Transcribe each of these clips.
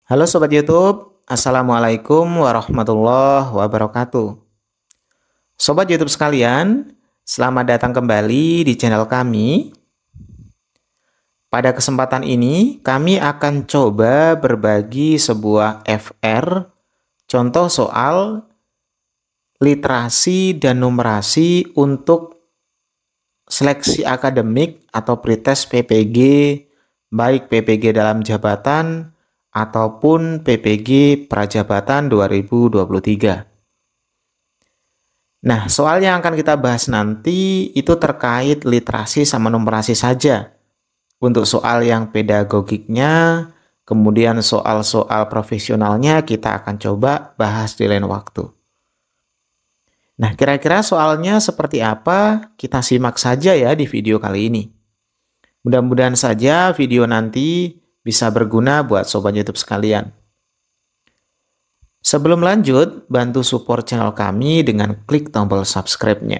Halo Sobat YouTube, Assalamualaikum warahmatullahi wabarakatuh. Sobat YouTube sekalian, selamat datang kembali di channel kami. Pada kesempatan ini, kami akan coba berbagi sebuah FR, contoh soal literasi dan numerasi untuk seleksi akademik atau pretest PPG, baik PPG dalam jabatan ataupun PPG Prajabatan 2023. Nah, soal yang akan kita bahas nanti itu terkait literasi sama numerasi saja. Untuk soal yang pedagogiknya, kemudian soal-soal profesionalnya kita akan coba bahas di lain waktu. Nah, kira-kira soalnya seperti apa? Kita simak saja ya di video kali ini. Mudah-mudahan saja video nanti bisa berguna buat Sobat YouTube sekalian. Sebelum lanjut, bantu support channel kami dengan klik tombol subscribe-nya.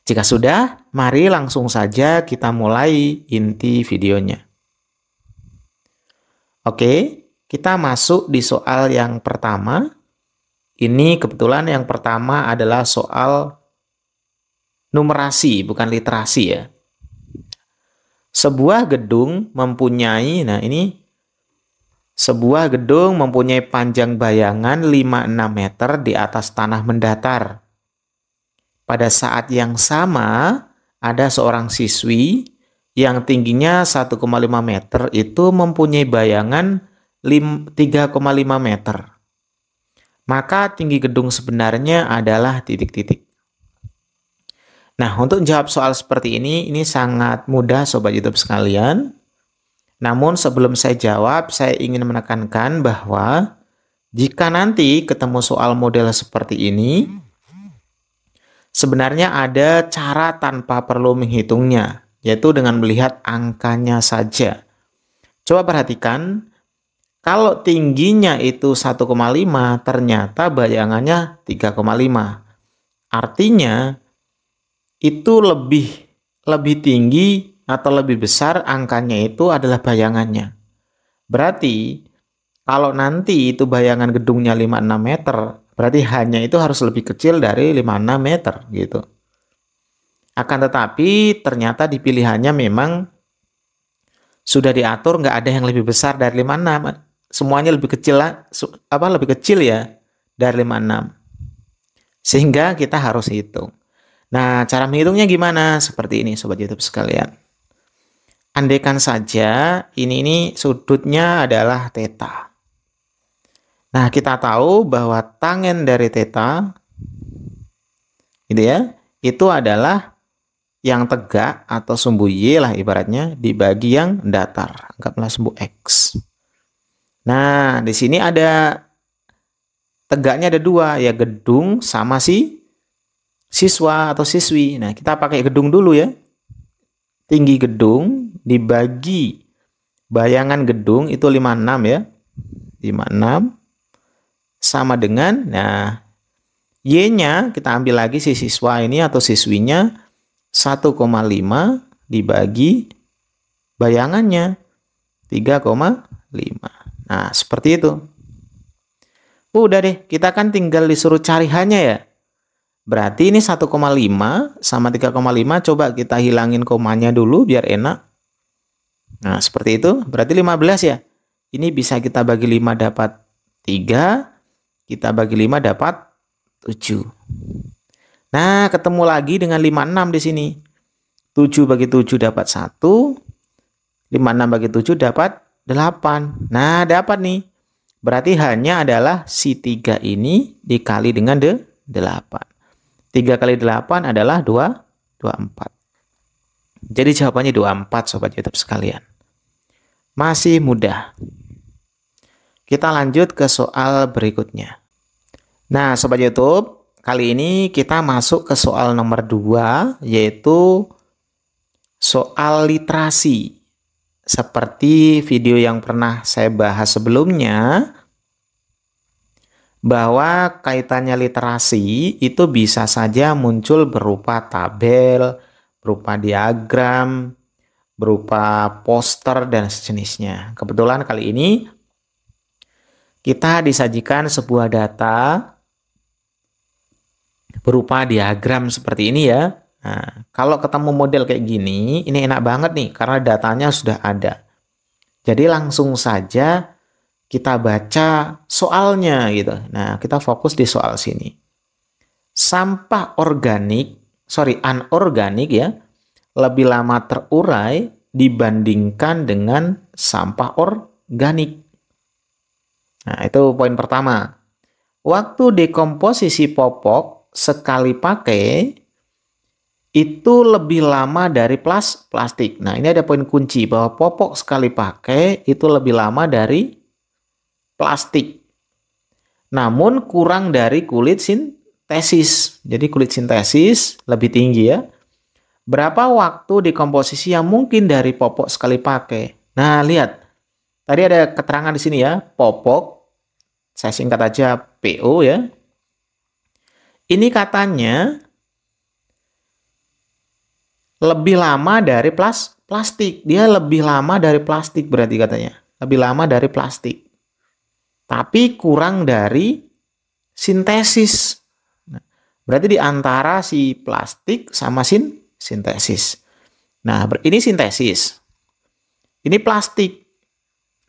Jika sudah, mari langsung saja kita mulai inti videonya. Oke, kita masuk di soal yang pertama. Ini kebetulan yang pertama adalah soal numerasi, bukan literasi ya. Sebuah gedung mempunyai, sebuah gedung mempunyai panjang bayangan 5-6 meter di atas tanah mendatar. Pada saat yang sama, ada seorang siswi yang tingginya 1,5 meter itu mempunyai bayangan 3,5 meter. Maka tinggi gedung sebenarnya adalah titik-titik. Nah, untuk jawab soal seperti ini sangat mudah Sobat YouTube sekalian. Namun sebelum saya jawab, saya ingin menekankan bahwa jika nanti ketemu soal model seperti ini, sebenarnya ada cara tanpa perlu menghitungnya, yaitu dengan melihat angkanya saja. Coba perhatikan, kalau tingginya itu 1,5, ternyata bayangannya 3,5. Artinya, itu lebih tinggi atau lebih besar angkanya itu adalah bayangannya. Berarti kalau nanti itu bayangan gedungnya 5-6 meter, berarti hanya itu harus lebih kecil dari 5-6 meter gitu. Akan tetapi ternyata di pilihannya memang sudah diatur nggak ada yang lebih besar dari 5-6. Semuanya lebih kecil ya dari 5-6. Sehingga kita harus hitung. Nah, cara menghitungnya gimana? Seperti ini Sobat YouTube sekalian. Andaikan saja ini sudutnya adalah theta. Nah, kita tahu bahwa tangen dari theta itu adalah yang tegak atau sumbu Y lah ibaratnya dibagi yang datar. Anggaplah sumbu X. Nah, di sini ada tegaknya ada dua, ya gedung sama siswa atau siswi. Nah, kita pakai gedung dulu ya. Tinggi gedung dibagi bayangan gedung itu 56 ya. 56 sama dengan, nah, Y-nya kita ambil lagi si siswa ini atau siswinya 1,5 dibagi bayangannya 3,5. Nah, seperti itu. Udah deh, kita kan tinggal disuruh cari hanya ya. Berarti ini 1,5 sama 3,5, coba kita hilangin komanya dulu biar enak. Nah, seperti itu. Berarti 15 ya. Ini bisa kita bagi 5 dapat 3. Kita bagi 5 dapat 7. Nah, ketemu lagi dengan 56 di sini. 7 bagi 7 dapat 1. 56 bagi 7 dapat 8. Nah, dapat nih. Berarti hanya adalah si 3 ini dikali dengan 8. 3 kali 8 adalah 24. Jadi jawabannya 24 Sobat YouTube sekalian. Masih mudah. Kita lanjut ke soal berikutnya. Nah Sobat YouTube, kali ini kita masuk ke soal nomor 2, yaitu soal literasi. Seperti video yang pernah saya bahas sebelumnya, bahwa kaitannya literasi itu bisa saja muncul berupa tabel, berupa diagram, berupa poster dan sejenisnya. Kebetulan kali ini Kita disajikan sebuah data berupa diagram seperti ini ya. Nah, kalau ketemu model kayak gini, ini enak banget nih karena datanya sudah ada. Jadi langsung saja kita baca soalnya gitu. Nah, kita fokus di soal sini. Sampah anorganik ya, lebih lama terurai dibandingkan dengan sampah organik. Nah, itu poin pertama. Waktu dekomposisi popok sekali pakai itu lebih lama dari plastik. Nah, ini ada poin kunci bahwa popok sekali pakai itu lebih lama dari plastik. Namun kurang dari kulit sintesis. Jadi kulit sintesis lebih tinggi ya. Berapa waktu dekomposisi yang mungkin dari popok sekali pakai? Nah, lihat. Tadi ada keterangan di sini ya, popok. Saya singkat aja PO ya. Ini katanya lebih lama dari plastik. Dia lebih lama dari plastik berarti katanya. Lebih lama dari plastik. Tapi kurang dari sintesis. Berarti di antara si plastik sama sintesis. Nah, ini sintesis. Ini plastik.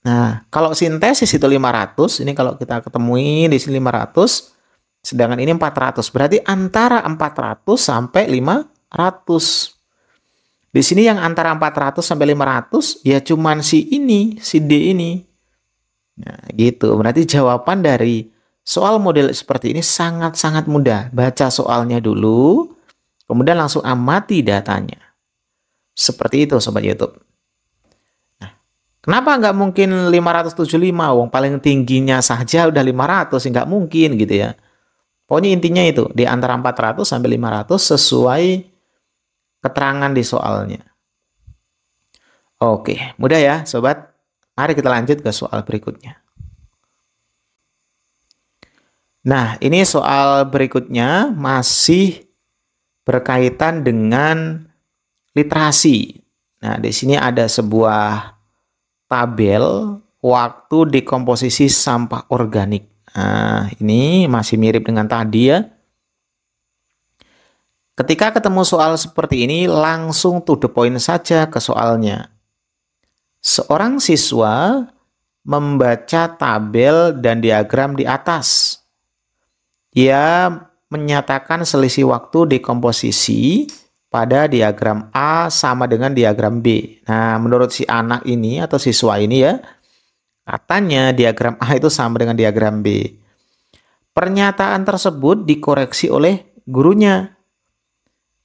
Nah, kalau sintesis itu 500, ini kalau kita ketemuin di sini 500, sedangkan ini 400. Berarti antara 400 sampai 500. Di sini yang antara 400 sampai 500 ya cuman si D ini. Nah, gitu. Berarti jawaban dari soal model seperti ini sangat-sangat mudah. Baca soalnya dulu, kemudian langsung amati datanya. Seperti itu Sobat YouTube. Kenapa nggak mungkin 575? Wong paling tingginya saja udah 500, nggak mungkin gitu ya. Pokoknya intinya itu, di antara 400 sampai 500 sesuai keterangan di soalnya. Oke, mudah ya Sobat. Mari kita lanjut ke soal berikutnya. Nah, ini soal berikutnya masih berkaitan dengan literasi. Nah, di sini ada sebuah tabel waktu dekomposisi sampah organik. Nah, ini masih mirip dengan tadi ya. Ketika ketemu soal seperti ini, langsung to the point saja ke soalnya. Seorang siswa membaca tabel dan diagram di atas. Ia menyatakan selisih waktu dekomposisi pada diagram A sama dengan diagram B. Nah, menurut si anak ini atau siswa ini ya, katanya diagram A itu sama dengan diagram B. Pernyataan tersebut dikoreksi oleh gurunya.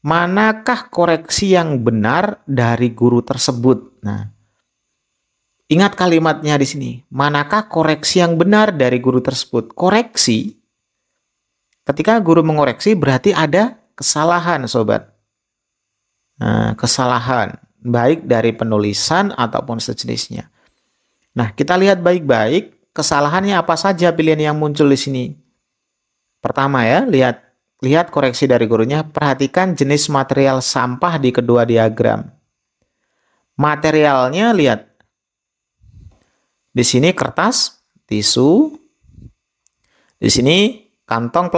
Manakah koreksi yang benar dari guru tersebut? Nah, ingat kalimatnya di sini. Manakah koreksi yang benar dari guru tersebut? Koreksi. Ketika guru mengoreksi berarti ada kesalahan, Sobat. Nah, kesalahan baik dari penulisan ataupun sejenisnya. Nah, kita lihat baik-baik kesalahannya apa saja pilihan yang muncul di sini. Pertama ya, lihat koreksi dari gurunya, perhatikan jenis material sampah di kedua diagram. Materialnya lihat. Di sini kertas, tisu. Di sini kantong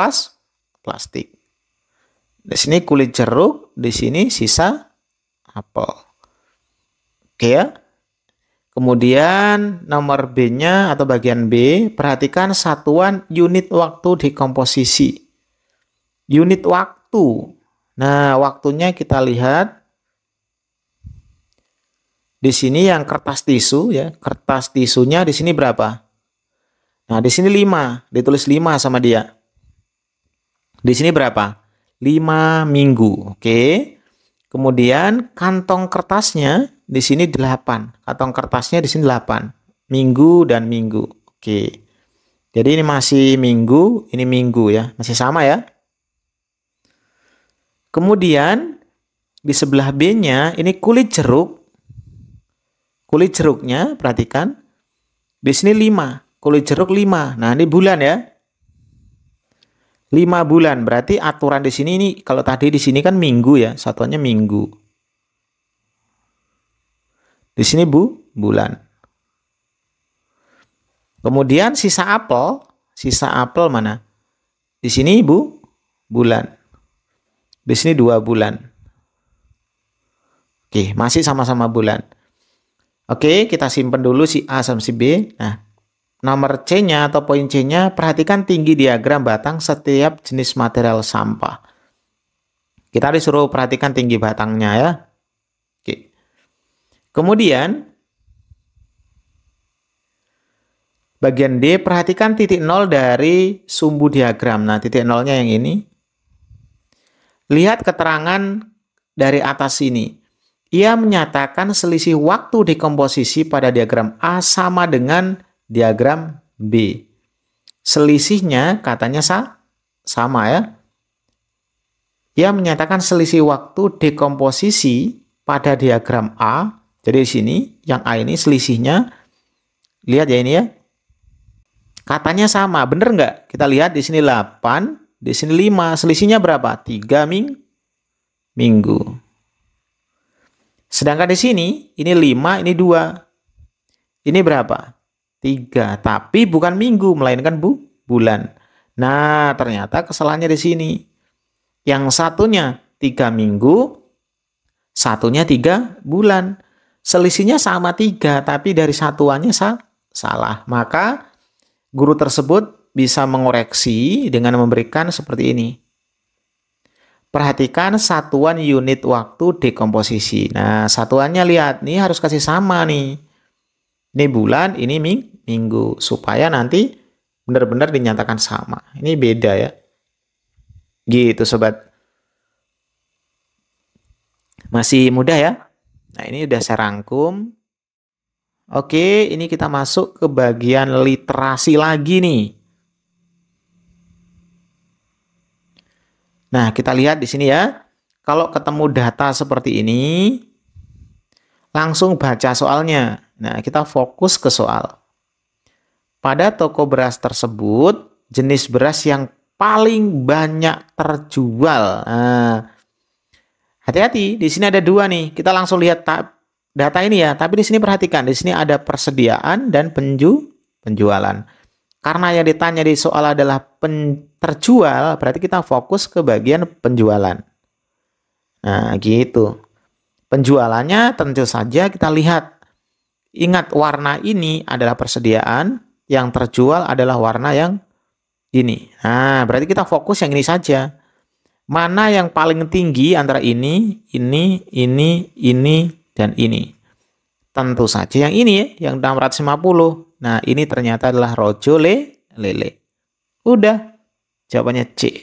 plastik. Di sini kulit jeruk, di sini sisa apel. Oke ya. Kemudian nomor B-nya atau bagian B, perhatikan satuan unit waktu dekomposisi. Unit waktu. Nah, waktunya kita lihat di sini yang kertas tisu ya. Kertas tisunya di sini berapa? Nah, di sini 5, ditulis 5 sama dia. Di sini berapa? 5 minggu. Oke. Kemudian kantong kertasnya di sini 8. Kantong kertasnya di sini 8. Minggu dan minggu. Oke. Jadi ini masih minggu, ini minggu ya. Masih sama ya. Kemudian di sebelah B-nya ini kulit jeruk. Kulit jeruknya perhatikan. Di sini 5. Kulit jeruk 5. Nah, ini bulan ya. 5 bulan. Berarti aturan di sini ini kalau tadi di sini kan minggu ya, satuannya minggu. Di sini bulan. Kemudian sisa apel mana? Di sini bulan. Di sini 2 bulan. Oke, masih sama-sama bulan. Oke, kita simpan dulu si A sama si B. Nah, nomor C-nya atau poin C-nya, perhatikan tinggi diagram batang setiap jenis material sampah. Kita disuruh perhatikan tinggi batangnya ya. Oke. Kemudian, bagian D, perhatikan titik nol dari sumbu diagram. Nah, titik nolnya yang ini. Lihat keterangan dari atas ini. Ia menyatakan selisih waktu dekomposisi pada diagram A sama dengan diagram B. Selisihnya katanya sama ya. Ia menyatakan selisih waktu dekomposisi pada diagram A. Jadi di sini, yang A ini selisihnya, lihat ya ini ya. Katanya sama, bener nggak? Kita lihat di sini 8, di sini 5. Selisihnya berapa? 3 minggu. Sedangkan di sini, ini 5, ini 2. Ini berapa? 3. Tapi bukan minggu, melainkan bulan. Nah, ternyata kesalahannya di sini. Yang satunya 3 minggu, satunya 3 bulan. Selisihnya sama 3, tapi dari satuannya salah. Maka guru tersebut bisa mengoreksi dengan memberikan seperti ini. Perhatikan satuan unit waktu dekomposisi. Nah, satuannya lihat, nih harus kasih sama nih. Ini bulan, ini minggu. Supaya nanti benar-benar dinyatakan sama. Ini beda ya. Gitu sobat. Masih mudah ya. Nah, ini udah saya rangkum. Oke, ini kita masuk ke bagian literasi lagi nih. Nah, kita lihat di sini ya. Kalau ketemu data seperti ini, langsung baca soalnya. Nah, kita fokus ke soal. Pada toko beras tersebut, jenis beras yang paling banyak terjual. Nah, hati-hati, di sini ada 2 nih. Kita langsung lihat data ini ya. Tapi di sini perhatikan, di sini ada persediaan dan penjualan. Karena yang ditanya di soal adalah terjual, berarti kita fokus ke bagian penjualan. Nah, gitu. Penjualannya tentu saja kita lihat. Ingat, warna ini adalah persediaan, yang terjual adalah warna yang ini. Nah, berarti kita fokus yang ini saja. Mana yang paling tinggi antara ini, dan ini? Tentu saja yang ini ya, yang 650. Nah, ini ternyata adalah rojo lele. Udah, jawabannya C.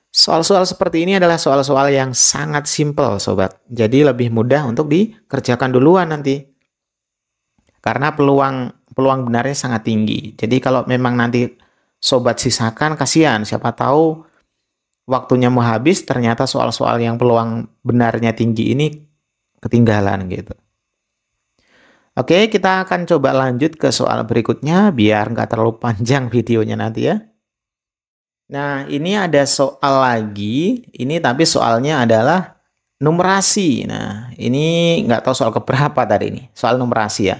Soal-soal seperti ini adalah soal-soal yang sangat simpel, sobat. Jadi lebih mudah untuk dikerjakan duluan nanti. Karena peluang benarnya sangat tinggi. Jadi kalau memang nanti sobat sisakan, kasihan. Siapa tahu waktunya mau habis, ternyata soal-soal yang peluang benarnya tinggi ini ketinggalan gitu. Oke, kita akan coba lanjut ke soal berikutnya biar nggak terlalu panjang videonya nanti ya. Nah, ini ada soal lagi. Ini tapi soalnya adalah numerasi. Nah, ini nggak tahu soal keberapa tadi ini. Soal numerasi ya.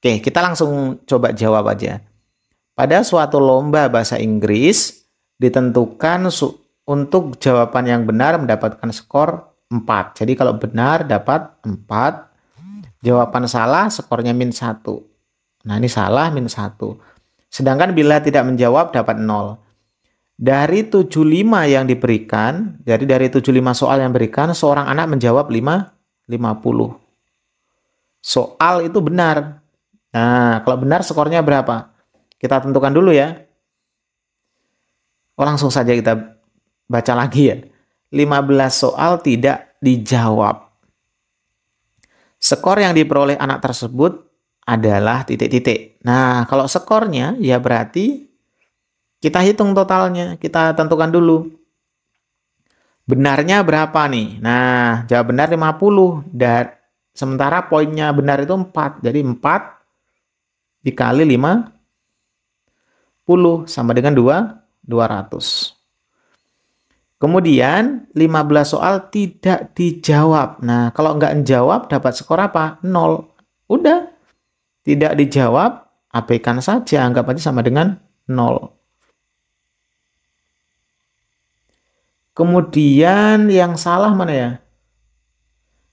Oke, kita langsung coba jawab aja. Pada suatu lomba bahasa Inggris, ditentukan untuk jawaban yang benar mendapatkan skor 4. Jadi kalau benar dapat 4. Jawaban salah skornya -1. Nah, ini salah -1. Sedangkan bila tidak menjawab dapat 0. Dari 75 yang diberikan, jadi dari 75 soal yang diberikan, seorang anak menjawab 50. Soal itu benar. Nah, kalau benar skornya berapa? Kita tentukan dulu ya. Langsung saja kita baca lagi ya. 15 soal tidak dijawab. Skor yang diperoleh anak tersebut adalah titik-titik. Nah, kalau skornya ya berarti kita hitung totalnya. Kita tentukan dulu. Benarnya berapa nih? Nah, jawab benar 50. Dan sementara poinnya benar itu 4. Jadi 4 dikali 50 sama dengan 200. Kemudian 15 soal tidak dijawab. Nah, kalau nggak menjawab dapat skor apa? 0. Udah. Tidak dijawab abaikan saja, anggap aja sama dengan 0. Kemudian yang salah mana ya?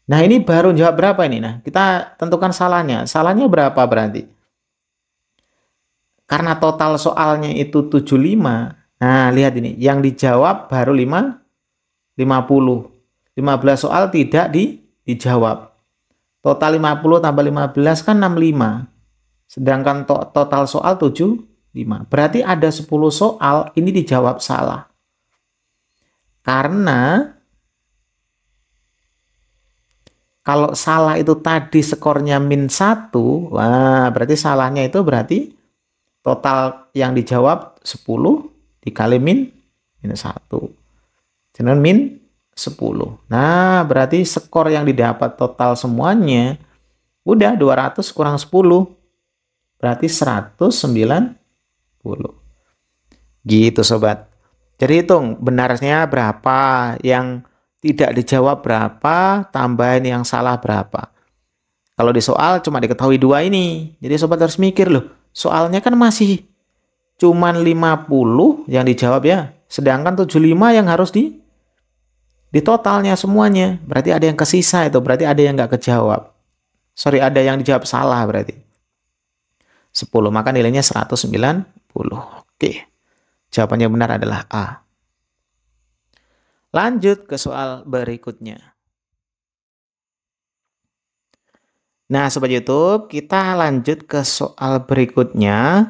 Nah, ini baru jawab berapa ini? Nah, kita tentukan salahnya. Salahnya berapa berarti? Karena total soalnya itu 75. Nah, lihat ini. Yang dijawab baru 50. 15 soal tidak dijawab. Total 50 tambah 15 kan 65. Sedangkan total soal 75. Berarti ada 10 soal ini dijawab salah. Karena kalau salah itu tadi skornya -1, wah berarti salahnya itu berarti total yang dijawab 10 dikali -1. Jadi -10. Nah, berarti skor yang didapat total semuanya udah 200 kurang 10. Berarti 190. Gitu sobat. Jadi hitung benarnya berapa, yang tidak dijawab berapa, tambahin yang salah berapa. Kalau di soal cuma diketahui 2 ini. Jadi sobat harus mikir loh, soalnya kan masih cuman 50 yang dijawab ya. Sedangkan 75 yang harus di totalnya semuanya. Berarti ada yang kesisa itu, berarti ada yang nggak kejawab. Sorry, ada yang dijawab salah berarti. 10, maka nilainya 190. Oke. Jawabannya benar adalah A. Lanjut ke soal berikutnya. Nah, Sobat YouTube, kita lanjut ke soal berikutnya.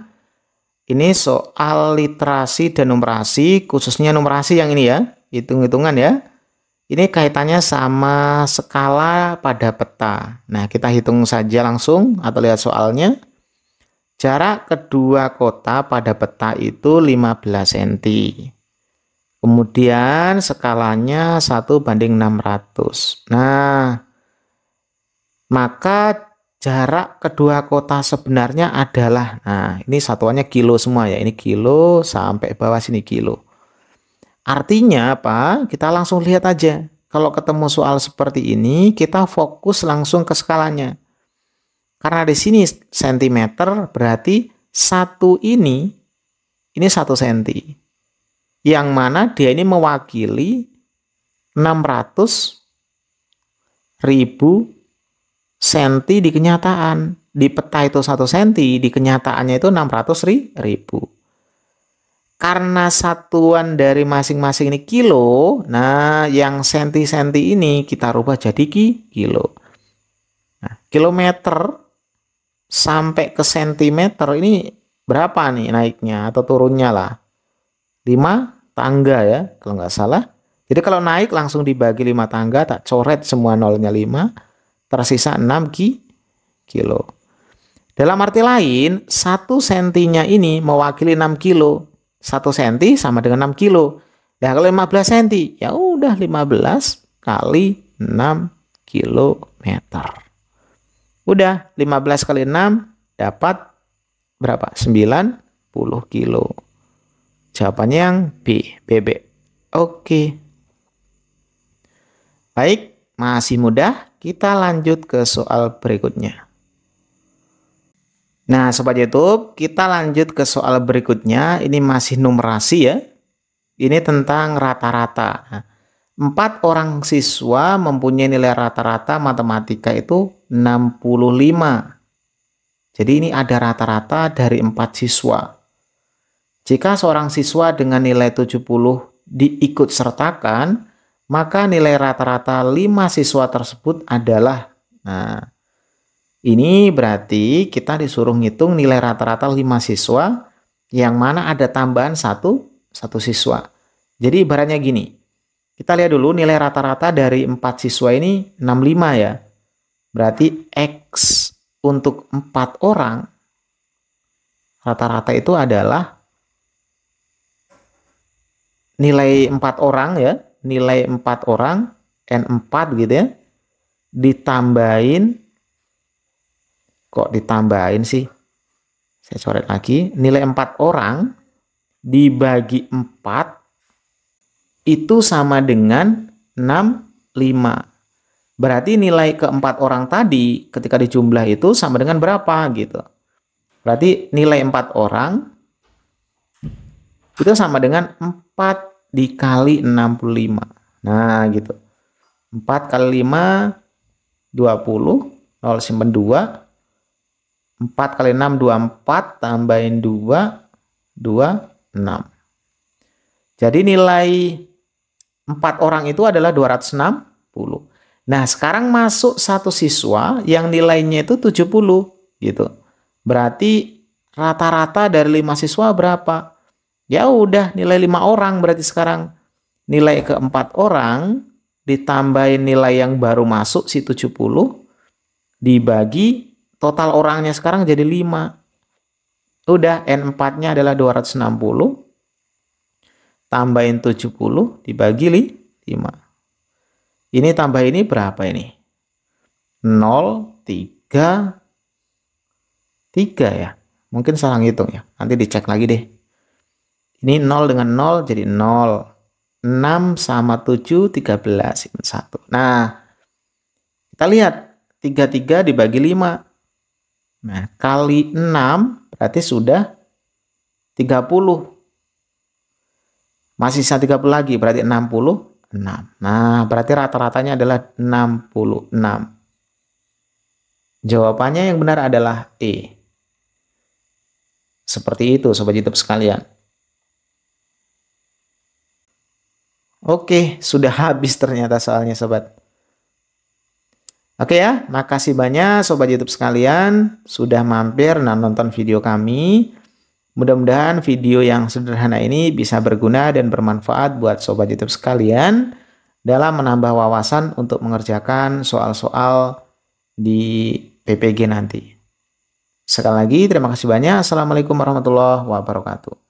Ini soal literasi dan numerasi, khususnya numerasi yang ini ya, hitung-hitungan ya. Ini kaitannya sama skala pada peta. Nah, kita hitung saja langsung atau lihat soalnya. Jarak kedua kota pada peta itu 15 cm. Kemudian skalanya 1:600. Nah, maka jarak kedua kota sebenarnya adalah, nah ini satuannya kilo semua ya. Ini kilo sampai bawah sini kilo. Artinya apa? Kita langsung lihat aja. Kalau ketemu soal seperti ini, kita fokus langsung ke skalanya. Karena di sini cm, berarti 1 ini 1 cm. Yang mana dia ini mewakili 600.000 cm di kenyataan. Di peta itu 1 cm, di kenyataannya itu 600.000. Karena satuan dari masing-masing ini kilo, nah yang senti-senti ini kita rubah jadi kilo. Nah, kilometer sampai ke sentimeter ini berapa nih naiknya atau turunnya lah? 5 tangga ya, kalau nggak salah. Jadi kalau naik langsung dibagi 5 tangga, tak coret semua nolnya 5, tersisa 6 kilo. Dalam arti lain, 1 sentinya ini mewakili 6 kilo. 1 senti sama dengan 6 kilo. Nah, kalau 15 senti, ya udah 15 kali 6 kilometer. Udah, 15 kali 6 dapat berapa? 90 kilo. Jawabannya yang B, bebek. Oke. Baik, masih mudah. Kita lanjut ke soal berikutnya. Nah, Sobat YouTube, kita lanjut ke soal berikutnya. Ini masih numerasi ya. Ini tentang rata-rata. Nah, 4 orang siswa mempunyai nilai rata-rata matematika itu 65. Jadi ini ada rata-rata dari 4 siswa. Jika seorang siswa dengan nilai 70 diikut sertakan, maka nilai rata-rata 5 siswa tersebut adalah, nah ini berarti kita disuruh ngitung nilai rata-rata 5 siswa yang mana ada tambahan satu siswa. Jadi ibaratnya gini, kita lihat dulu nilai rata-rata dari 4 siswa ini 65 ya. Berarti X untuk 4 orang rata-rata itu adalah nilai 4 orang ya, nilai 4 orang N4 gitu ya, ditambahin, kok ditambahin sih, saya coret lagi, nilai 4 orang dibagi 4 itu sama dengan 65. Berarti nilai keempat orang tadi ketika dijumlah itu sama dengan berapa gitu. Berarti nilai 4 orang itu sama dengan 4 dikali 65. Nah, gitu. 4 kali 5, 20. 0 simpen 2. 4 kali 6, 24. Tambahin 2, 26. Jadi nilai 4 orang itu adalah 260. Nah, sekarang masuk satu siswa yang nilainya itu 70. Gitu. Berarti rata-rata dari 5 siswa berapa? Ya udah, nilai 5 orang berarti sekarang. Nilai ke-4 orang ditambahin nilai yang baru masuk si 70 dibagi total orangnya sekarang jadi 5. Udah, N4-nya adalah 260 tambahin 70 dibagi 5. Ini tambah ini berapa ini? 0, 3, 3 ya. Mungkin salah ngitung ya. Nanti dicek lagi deh. Ini 0 dengan 0 jadi 0. 6 sama 7, 13. 1. Nah, kita lihat. 33 dibagi 5. Nah, kali 6 berarti sudah 30. Masih sisa 30 lagi, berarti 66. Nah, berarti rata-ratanya adalah 66. Jawabannya yang benar adalah E. Seperti itu, Sobat YouTube sekalian. Oke, sudah habis ternyata soalnya, Sobat. Oke ya, makasih banyak Sobat YouTube sekalian sudah mampir nonton video kami. Mudah-mudahan video yang sederhana ini bisa berguna dan bermanfaat buat Sobat YouTube sekalian dalam menambah wawasan untuk mengerjakan soal-soal di PPG nanti. Sekali lagi, terima kasih banyak. Assalamualaikum warahmatullahi wabarakatuh.